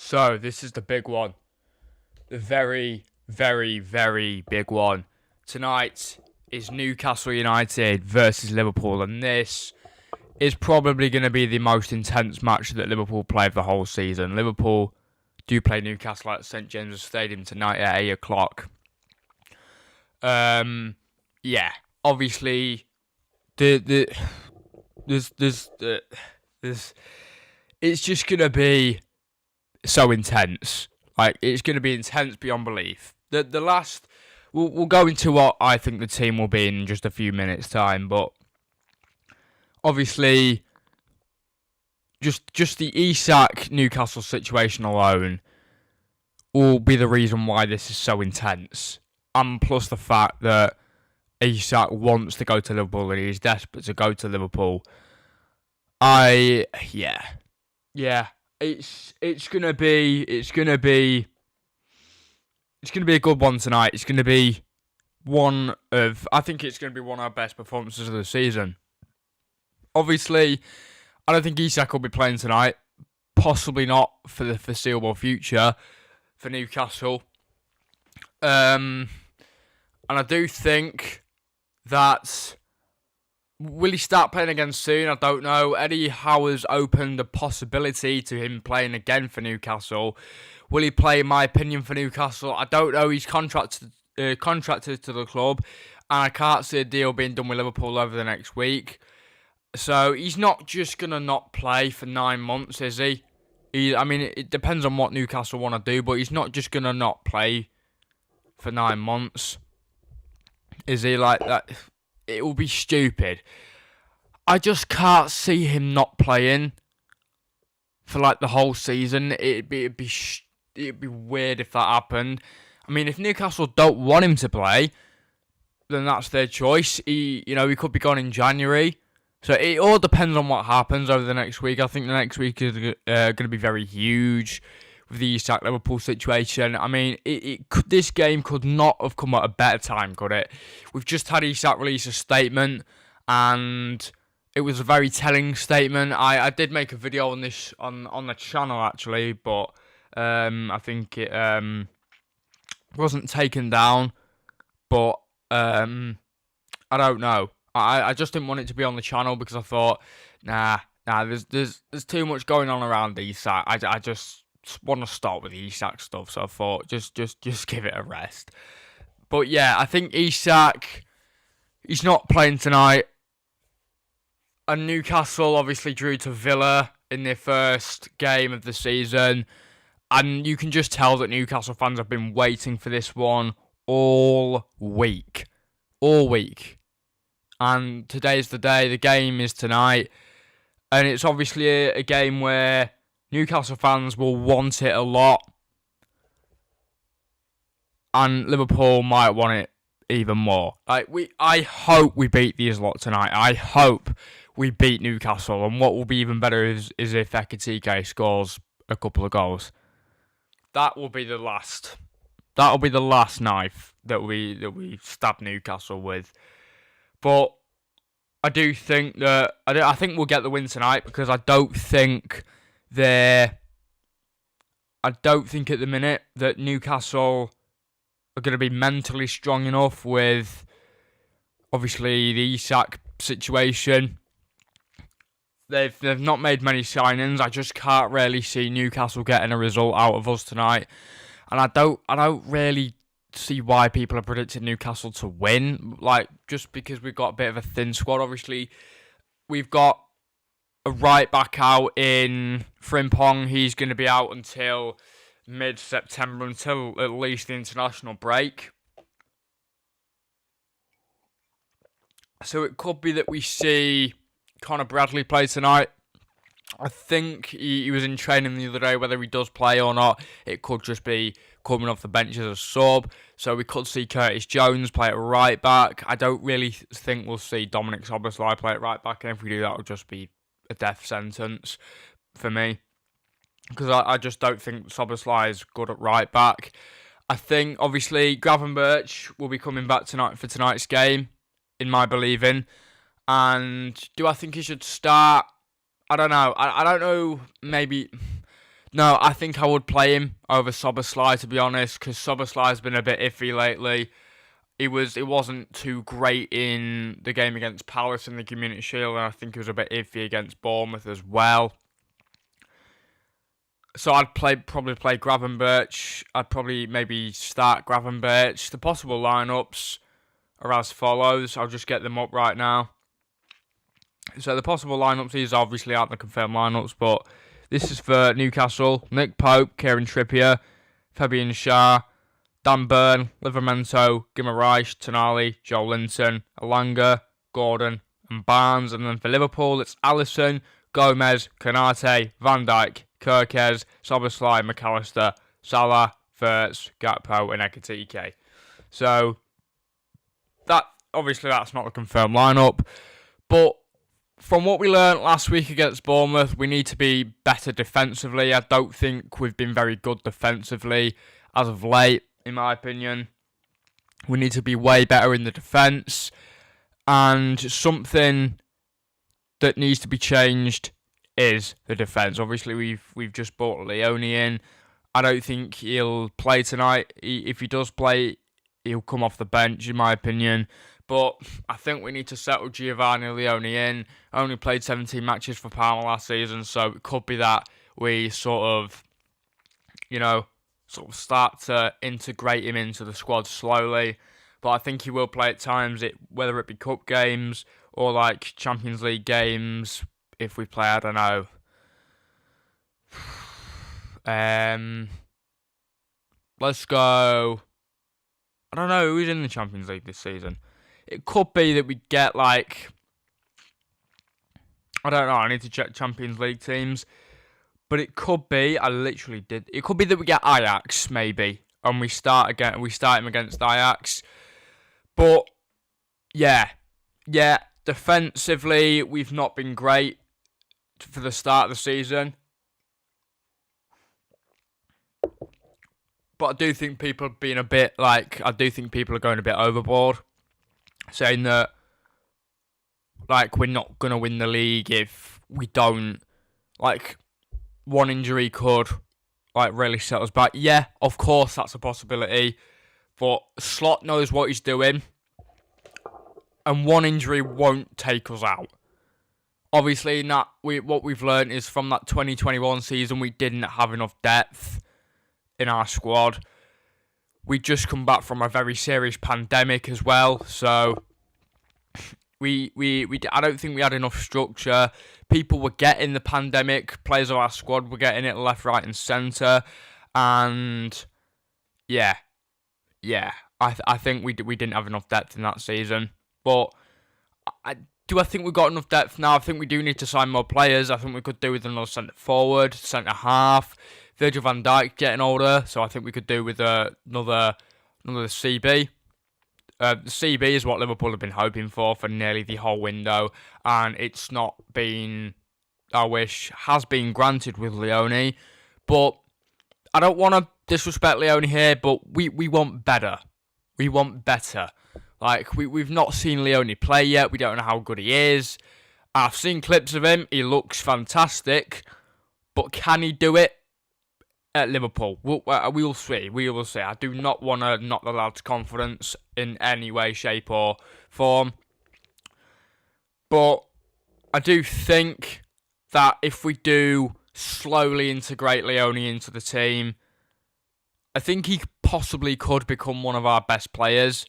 So, this is the big one. The very, very, very big one. Tonight is Newcastle United versus Liverpool, and this is probably going to be the most intense match that Liverpool play of the whole season. Liverpool do play Newcastle at St James's Stadium tonight at 8 o'clock. Yeah, obviously, there's it's just going to be so intense. Like, it's going to be intense beyond belief. The last, we'll go into what I think the team will be in just a few minutes' time, but obviously, just the Isak Newcastle situation alone will be the reason why this is so intense. And plus the fact that Isak wants to go to Liverpool and he's desperate to go to Liverpool. Yeah. It's gonna be a good one tonight. It's gonna be I think it's gonna be one of our best performances of the season. Obviously, I don't think Isak will be playing tonight. Possibly not for the foreseeable future for Newcastle. And I do think that will he start playing again soon? I don't know. Eddie Howe's opened the possibility to him playing again for Newcastle. Will he play, in my opinion, for Newcastle? I don't know. He's contracted to the club, and I can't see a deal being done with Liverpool over the next week. So he's not just going to not play for 9 months, is he? It depends on what Newcastle want to do, but he's not just going to not play for 9 months. Is he like that? It will be stupid. I just can't see him not playing for like the whole season. It'd be weird if that happened. I mean, if Newcastle don't want him to play, then that's their choice. He could be gone in January. So it all depends on what happens over the next week. I think the next week is going to be very huge with the Isak Liverpool situation. I mean, this game could not have come at a better time, could it? We've just had Isak release a statement, and it was a very telling statement. I did make a video on this on the channel actually, but I think it wasn't taken down. But I don't know. I just didn't want it to be on the channel because I thought, nah, there's too much going on around Isak. I just want to start with the Isak stuff, so I thought just give it a rest. But yeah, I think Isak, he's not playing tonight. And Newcastle obviously drew to Villa in their first game of the season, and you can just tell that Newcastle fans have been waiting for this one all week. And today's the day. The game is tonight. And it's obviously a game where Newcastle fans will want it a lot. And Liverpool might want it even more. I hope we beat these lot tonight. I hope we beat Newcastle. And what will be even better is if Ekitike scores a couple of goals. That will be the last. That will be the last knife that we stab Newcastle with. But I do think that I think we'll get the win tonight because I don't think at the minute that Newcastle are going to be mentally strong enough with obviously the Isak situation. They've not made many signings. I just can't really see Newcastle getting a result out of us tonight, and I don't really see why people are predicting Newcastle to win, just because we've got a bit of a thin squad. Obviously, we've got a right back out in Frimpong. He's going to be out until mid-September, until at least the international break. So it could be that we see Connor Bradley play tonight. I think he was in training the other day. Whether he does play or not, it could just be coming off the bench as a sub. So we could see Curtis Jones play at right back. I don't really think we'll see Dominic Szoboszlai play at right back. And if we do, that will just be a death sentence for me. Because I just don't think Szoboszlai is good at right back. I think, obviously, Gravenberch will be coming back tonight for tonight's game, in my believing. And do I think he should start? I don't know. I don't know. Maybe No, I think I would play him over Szoboszlai, to be honest, because Szoboszlai's been a bit iffy lately. It wasn't too great in the game against Palace in the Community Shield, and I think it was a bit iffy against Bournemouth as well. So I'd probably play Gravenberch. I'd probably maybe start Gravenberch. The possible lineups are as follows. I'll just get them up right now. So the possible lineups, these obviously aren't the confirmed lineups, but this is for Newcastle: Nick Pope, Kieran Trippier, Fabian Schär, Dan Burn, Livramento, Guimaraes, Tonali, Joe Linton, Alanga, Gordon, and Barnes. And then for Liverpool, it's Alisson, Gomez, Konate, Van Dijk, Kirkez, Szoboszlai, McAllister, Salah, Wirtz, Gakpo, and Ekitike. So that obviously that's not a confirmed lineup, but from what we learned last week against Bournemouth, we need to be better defensively. I don't think we've been very good defensively as of late, in my opinion. We need to be way better in the defence, and something that needs to be changed is the defence. Obviously, we've just brought Leone in. I don't think he'll play tonight. If he does play, he'll come off the bench, in my opinion. But I think we need to settle Giovanni Leone in. Only played 17 matches for Parma last season, so it could be that we sort of start to integrate him into the squad slowly. But I think he will play at times, whether it be cup games or like Champions League games. If we play, I don't know. Let's go. I don't know who's in the Champions League this season. It could be that we get I don't know. I need to check Champions League teams, but it could be. It could be that we get Ajax maybe, and we start him against Ajax. But yeah. Defensively, we've not been great for the start of the season. But I do think people are being I do think people are going a bit overboard, saying that we're not going to win the league if we don't. One injury could really set us back. Yeah, of course that's a possibility, but Slot knows what he's doing, and one injury won't take us out. Obviously, what we've learned is from that 2021 season, we didn't have enough depth in our squad. We just come back from a very serious pandemic as well, so I don't think we had enough structure. People were getting the pandemic. Players of our squad were getting it left, right, and centre, and yeah. I think we didn't have enough depth in that season, but do I think we've got enough depth now? I think we do need to sign more players. I think we could do with another centre forward, centre half. Virgil van Dijk getting older, so I think we could do with another CB. The CB is what Liverpool have been hoping for nearly the whole window, and it's not been, our wish has been granted with Leone. But I don't want to disrespect Leone here, but we want better. We want better. We've not seen Leone play yet. We don't know how good he is. I've seen clips of him. He looks fantastic. But can he do it at Liverpool? We'll see. We will see. I do not want to knock the lad's confidence in any way, shape or form. But I do think that if we do slowly integrate Leone into the team, I think he possibly could become one of our best players.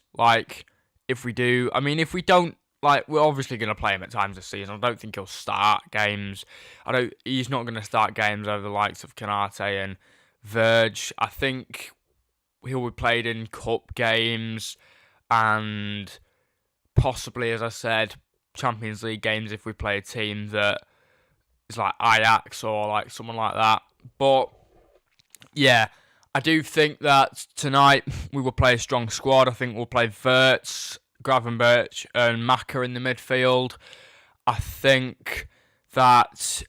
If we do, if we don't, we're obviously going to play him at times this season. I don't think he'll start games. He's not going to start games over the likes of Konate and Verge. I think he'll be played in cup games and possibly, as I said, Champions League games if we play a team that is like Ajax or someone like that. But yeah, I do think that tonight we will play a strong squad. I think we'll play Wirtz, Gravenberch and Maka in the midfield. I think that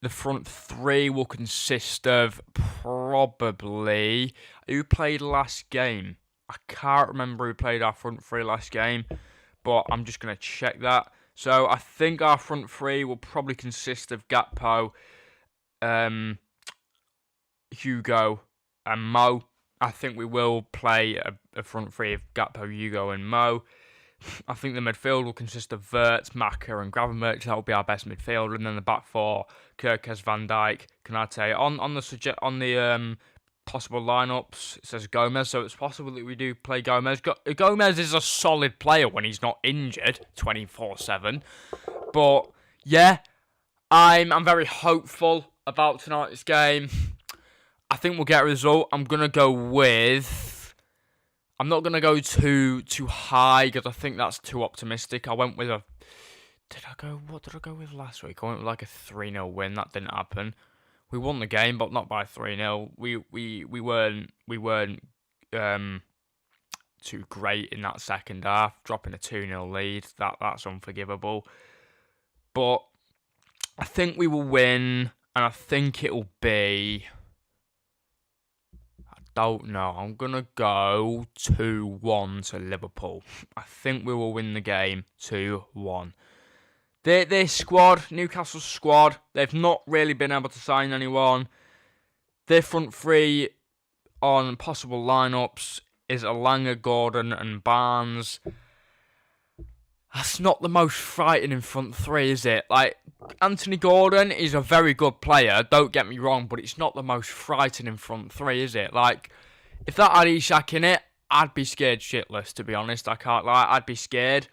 the front three will consist of probably... Who played last game? I can't remember who played our front three last game, but I'm just going to check that. So I think our front three will probably consist of Gakpo, Hugo and Mo. I think we will play a front three of Gakpo, Hugo and Mo. I think the midfield will consist of Wirtz, Maka and Gravenberch. That will be our best midfield. And then the back four, Kirkes, Van Dijk, Konate. On the possible lineups, it says Gomez, so it's possible that we do play Gomez. Gomez is a solid player when he's not injured 24/7. But yeah, I'm very hopeful about tonight's game. I think we'll get a result. I'm going to go with... I'm not going to go too high because I think that's too optimistic. I went with a... What did I go with last week? I went with like a 3-0 win. That didn't happen. We won the game, but not by 3-0. We weren't too great in that second half. Dropping a 2-0 lead, that's unforgivable. But I think we will win, and I think it'll be... Don't know. I'm going to go 2-1 to Liverpool. I think we will win the game 2-1. Their squad, Newcastle squad, they've not really been able to sign anyone. Their front three on possible lineups is Elanga, Gordon and Barnes. That's not the most frightening front three, is it? Like, Anthony Gordon is a very good player, don't get me wrong, but it's not the most frightening front three, is it? Like, if that had Isak in it, I'd be scared shitless, to be honest. I can't lie, I'd be scared.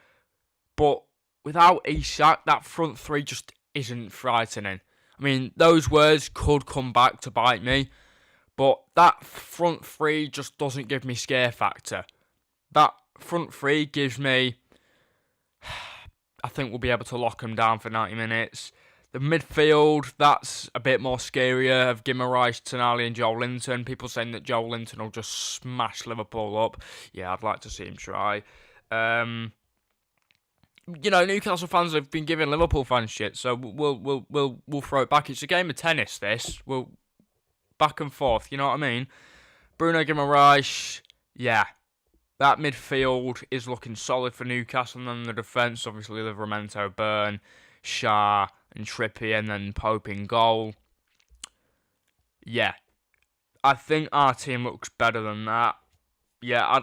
But without Isak, that front three just isn't frightening. I mean, those words could come back to bite me, but that front three just doesn't give me scare factor. That front three gives me... I think we'll be able to lock them down for 90 minutes. The midfield, that's a bit more scarier. Of Guimaraes, Tonali and Joel Linton. People saying that Joel Linton will just smash Liverpool up. Yeah, I'd like to see him try. Newcastle fans have been giving Liverpool fans shit, so we'll throw it back. It's a game of tennis, this. We'll back and forth, you know what I mean? Bruno Guimaraes, yeah. That midfield is looking solid for Newcastle, and then the defence, obviously, Livramento, Burn, Shah, and Trippier, and then Pope in goal. Yeah. I think our team looks better than that. Yeah,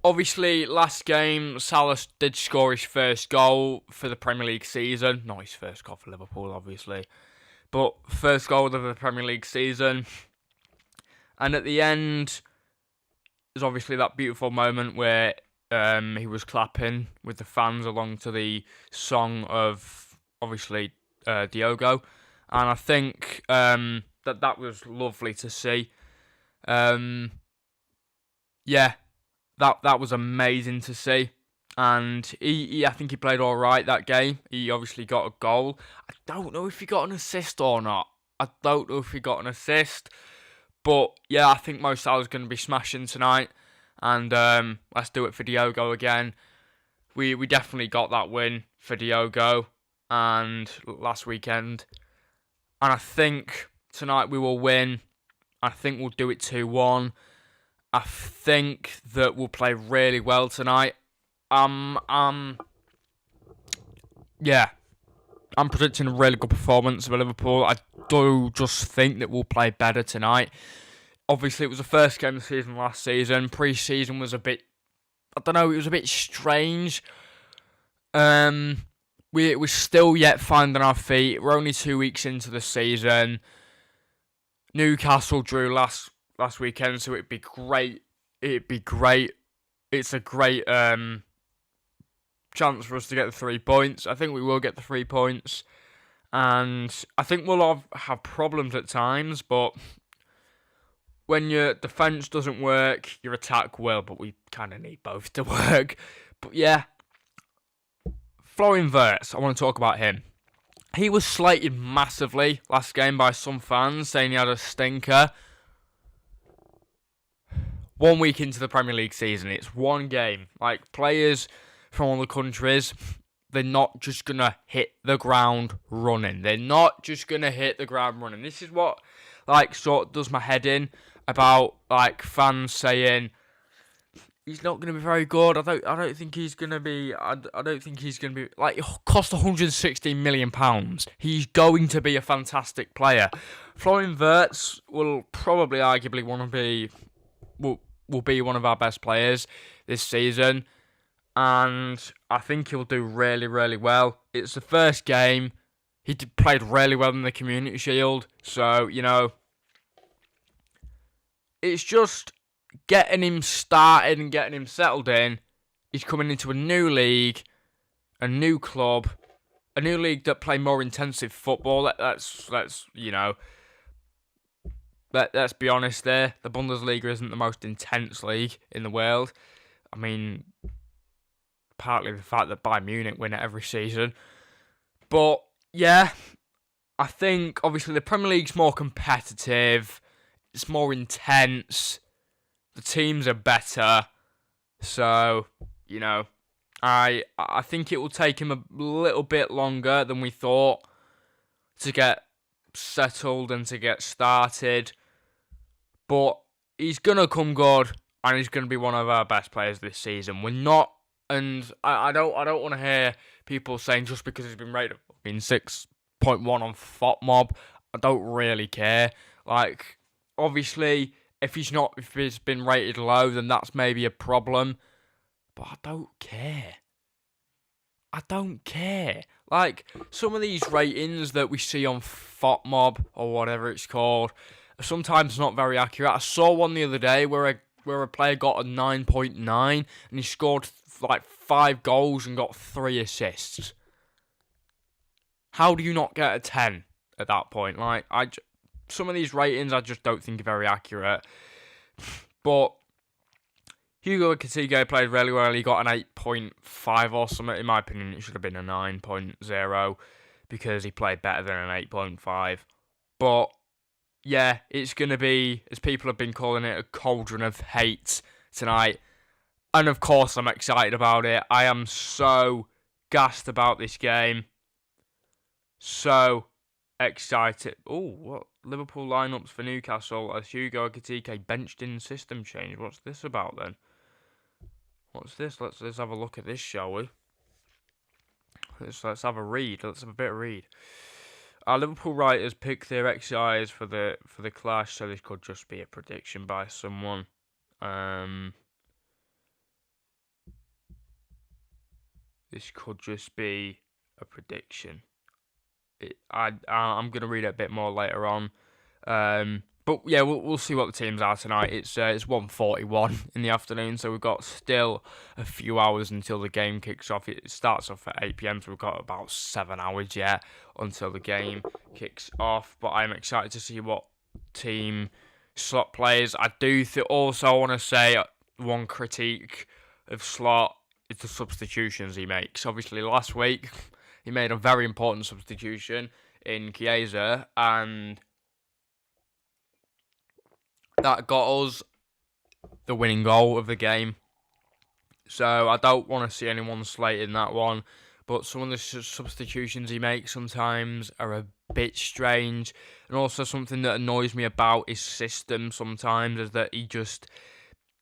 obviously, last game, Salah did score his first goal for the Premier League season. Not his first goal for Liverpool, obviously. But first goal of the Premier League season. And at the end... There's obviously that beautiful moment where he was clapping with the fans along to the song of, obviously, Diogo. And I think that was lovely to see. Yeah, that was amazing to see. And I think he played all right that game. He obviously got a goal. I don't know if he got an assist or not. But, yeah, I think Mo Salah's going to be smashing tonight. And let's do it for Diogo again. We definitely got that win for Diogo and last weekend. And I think tonight we will win. I think we'll do it 2-1. I think that we'll play really well tonight. Yeah. I'm predicting a really good performance of Liverpool. I do just think that we'll play better tonight. Obviously, it was the first game of the season last season. Pre-season was a bit... it was a bit strange. We're still yet finding our feet. We're only 2 weeks into the season. Newcastle drew last weekend, so it'd be great. It's a great... chance for us to get the 3 points. I think we will get the 3 points. And I think we'll have problems at times, but when your defence doesn't work, your attack will, but we kind of need both to work. But yeah, Florian Wirtz, I want to talk about him. He was slated massively last game by some fans, saying he had a stinker. 1 week into the Premier League season, it's one game. Like, players from all the countries, they're not just going to hit the ground running. This is what, sort of does my head in about, fans saying he's not going to be very good. I don't think he's going to be. I don't think he's going to be like it cost 116 million pounds. He's going to be a fantastic player. Florian Wirtz will probably arguably want to be will be one of our best players this season, and I think he'll do really really well. It's the first game. He played really well in the Community Shield, so it's just getting him started and getting him settled in. He's coming into a new league, a new club, a new league that play more intensive football. Let's be honest there. The Bundesliga isn't the most intense league in the world. I mean, partly the fact that Bayern Munich win it every season. But, yeah, I think, obviously, the Premier League's more competitive. It's more intense. The teams are better. So, I think it will take him a little bit longer than we thought to get settled and to get started. But he's going to come good, and he's going to be one of our best players this season. We're not, and I don't want to hear people saying just because he's been rated in 6.1 on FOTMob, I don't really care. Like, obviously, if he's been rated low, then that's maybe a problem. But I don't care. Like, some of these ratings that we see on FOTMob, or whatever it's called, are sometimes not very accurate. I saw one the other day where a player got a 9.9, and he scored, 5 goals and got 3 assists. How do you not get a 10 at that point? Some of these ratings I just don't think are very accurate. But Hugo Ekitike played really well. He got an 8.5 or something. In my opinion, it should have been a 9.0 because he played better than an 8.5. But, yeah, it's going to be, as people have been calling it, a cauldron of hate tonight. And, of course, I'm excited about it. I am so gassed about this game. So excited. Oh, what? Liverpool lineups for Newcastle as Hugo Ekitike benched in system change. What's this about then? What's this? Let's have a look at this, shall we? Let's have a read. Let's have a bit of read. Our Liverpool writers pick their XIs for the clash, so this could just be a prediction by someone. This could just be a prediction. I'm going to read it a bit more later on. But yeah, we'll see what the teams are tonight. It's 1:41 in the afternoon, so we've got still a few hours until the game kicks off. It starts off at 8 p.m, so we've got about 7 hours yet until the game kicks off. But I'm excited to see what team Slot plays. I do also want to say one critique of Slot is the substitutions he makes. Obviously, last week he made a very important substitution in Chiesa, and that got us the winning goal of the game. So I don't want to see anyone slated in that one. But some of the substitutions he makes sometimes are a bit strange. And also something that annoys me about his system sometimes is that he just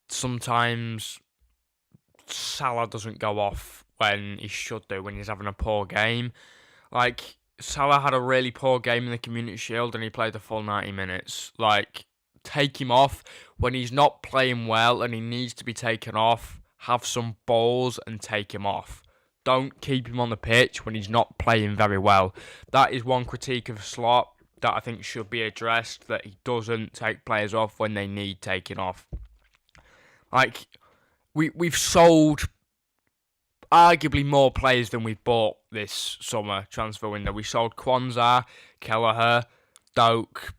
sometimes Salah doesn't go off when he should do, when he's having a poor game. Like, Salah had a really poor game in the Community Shield and he played the full 90 minutes. Like, take him off when he's not playing well and he needs to be taken off. Have some balls and take him off. Don't keep him on the pitch when he's not playing very well. That is one critique of Slot that I think should be addressed, that he doesn't take players off when they need taking off. Like, we've sold arguably more players than we've bought this summer transfer window. We sold Kwanzaa, Kelleher, Doak,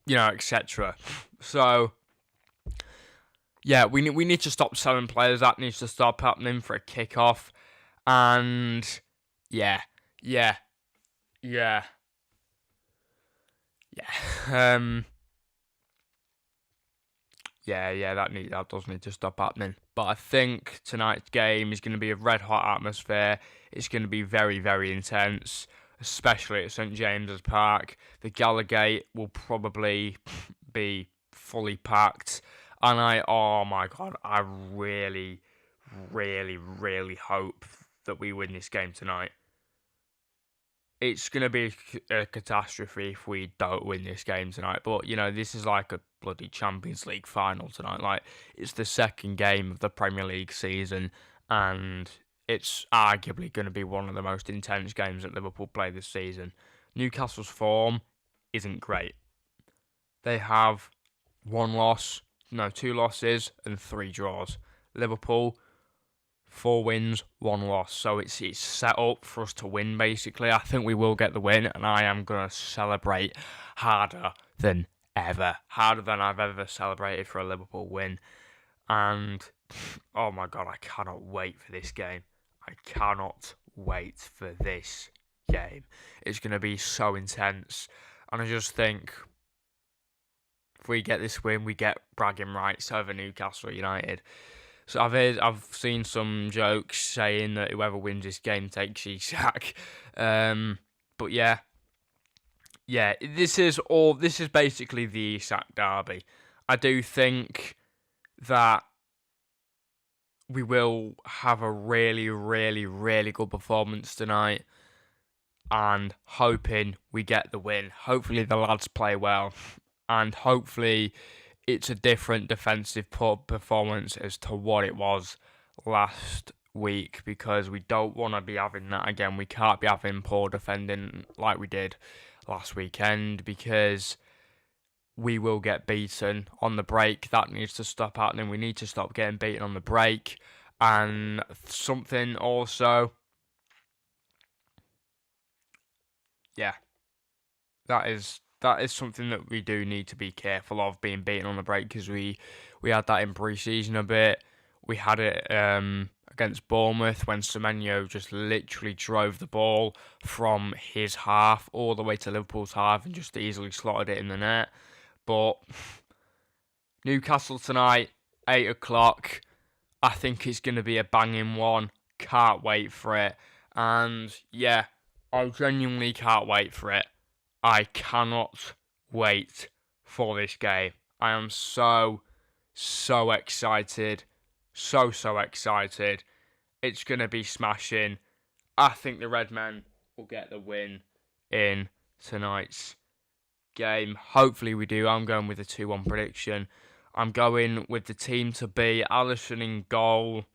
etc. So, yeah, we need to stop selling players. That needs to stop happening for a kickoff. And yeah. That does need to stop happening. But I think tonight's game is going to be a red hot atmosphere. It's going to be very, very intense, especially at St James's Park. The Gallagher will probably be fully packed. And oh my God, I really, really, really hope that we win this game tonight. It's going to be a catastrophe if we don't win this game tonight. But, this is like a bloody Champions League final tonight. Like, it's the second game of the Premier League season, and it's arguably going to be one of the most intense games that Liverpool play this season. Newcastle's form isn't great. They have two losses and 3 draws. Liverpool, 4 wins, 1 loss. So it's set up for us to win, basically. I think we will get the win, and I am going to celebrate harder than ever. Harder than I've ever celebrated for a Liverpool win. And, oh my God, I cannot wait for this game. I cannot wait for this game. It's going to be so intense. And I just think if we get this win, we get bragging rights over Newcastle United. So I've seen some jokes saying that whoever wins this game takes Isak. But yeah, this is basically the Isak derby. I do think that we will have a really, really, really good performance tonight, and hoping we get the win. Hopefully the lads play well, and hopefully it's a different defensive performance as to what it was last week, because we don't want to be having that again. We can't be having poor defending like we did last weekend, because we will get beaten on the break. That needs to stop happening. We need to stop getting beaten on the break. And something also, that is something that we do need to be careful of, being beaten on the break, because we had that in pre-season a bit. We had it against Bournemouth when Semenyo just literally drove the ball from his half all the way to Liverpool's half and just easily slotted it in the net. But Newcastle tonight, 8 o'clock. I think it's going to be a banging one. Can't wait for it. And yeah, I genuinely can't wait for it. I cannot wait for this game. I am so excited. So excited. It's going to be smashing. I think the Red Men will get the win in tonight's game. Hopefully we do. I'm going with a 2-1 prediction. I'm going with the team to be Alisson in goal.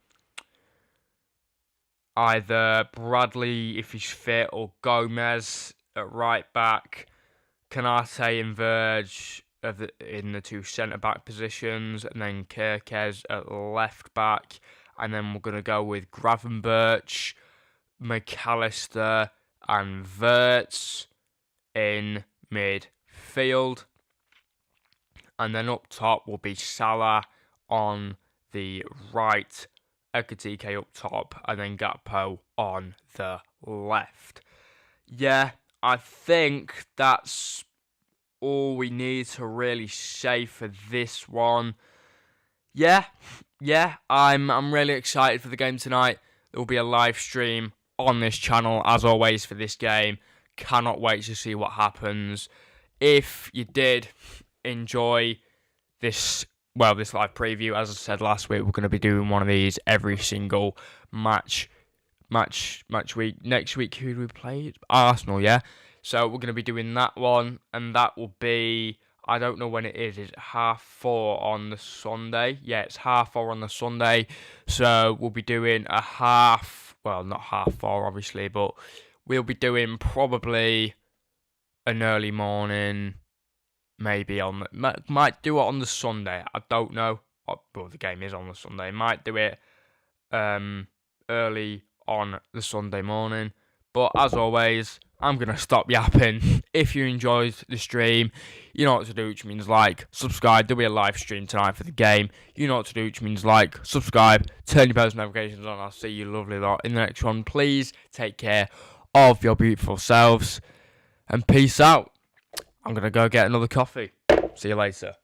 Either Bradley, if he's fit, or Gomez at right back. Kanate and Verge in the 2 centre-back positions. And then Kirkez at left back. And then we're going to go with Gravenberch, McAllister and Wirtz in midfield. And then up top will be Salah on the right, Ekitike up top, and then Gakpo on the left. Yeah, I think that's all we need to really say for this one. Yeah, I'm really excited for the game tonight. There will be a live stream on this channel, as always, for this game. Cannot wait to see what happens. If you did enjoy this live preview, as I said last week, we're going to be doing one of these every single match week. Next week, who do we play? Arsenal, yeah? So we're going to be doing that one, and that will be, I don't know when it is. Is it 4:30 on the Sunday? Yeah, it's 4:30 on the Sunday. So we'll be doing not 4:30 obviously, but we'll be doing probably an early morning, maybe might do it on the Sunday. I don't know. Well, the game is on the Sunday. Might do it early on the Sunday morning. But as always, I'm going to stop yapping. If you enjoyed the stream, you know what to do, which means like, subscribe. There'll be a live stream tonight for the game. You know what to do, which means like, subscribe, turn your post notifications on. I'll see you lovely lot in the next one. Please take care of your beautiful selves, and peace out. I'm going to go get another coffee. See you later.